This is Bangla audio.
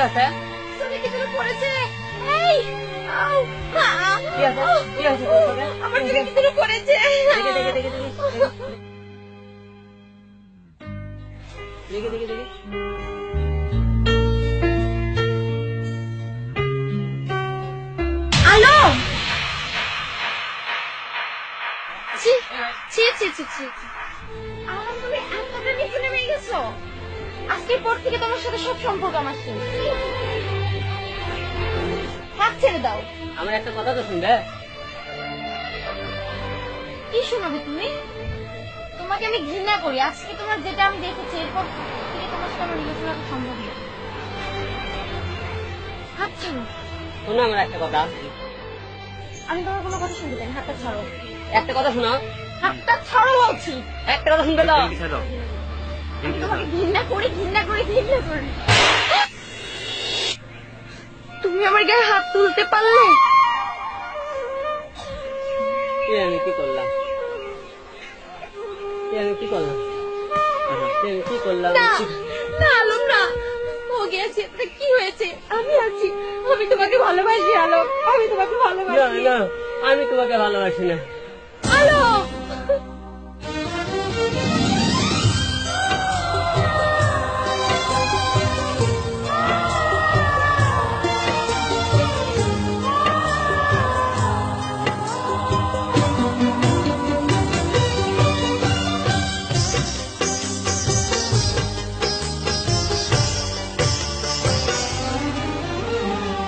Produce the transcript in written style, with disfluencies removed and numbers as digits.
আছে? তুমি কি তুমি পড়েছে? এই আউ কি আছে? কি আছে? আমার তুমি কি তুমি পড়েছে? দেখে দেখে দেখে দেখে দেখে দেখে দেখে আলম ছি ছি ছি ছি ছি আলম তুমি এতটা নিচে নেমে গেছো। আজকের পর থেকে তোমার সাথে সব সম্পর্ক আমার শেষ। হাত ছেড়ে দাও। আমার একটা কথা তো শুনবে? কি শোনাবে তুমি? তোমাকে আমি ঘৃণা করি। আজকে তোমার যেটা আমি দেখেছি এরপর থেকে তোমার সাথে আমার রিলেশন রাখা সম্ভব না। হাত ছাড়ো। শোনো আমার একটা কথা। আমি তোমার কোনো কথা শুনতে চাই না। হাতটা ছাড়ো। একটা কথা শোনো। হাতটা ছাড়ো বলছি। একটা কথা শুনবে তো? আমি তোমাকে ঘৃণা করি ঘৃণা করি ঘৃণা করি। তুমি আমার গায়ে হাত তুলতে পারলে? আমি কি করলাম? আমি কি করলাম? আমি কি করলাম? না না আলম না, ও গেছে। কি হয়েছে? আমি আছি। আমি তোমাকে ভালোবাসি আলম। আমি তোমাকে ভালোবাসি। না না, আমি তোমাকে ভালোবাসি না। আলম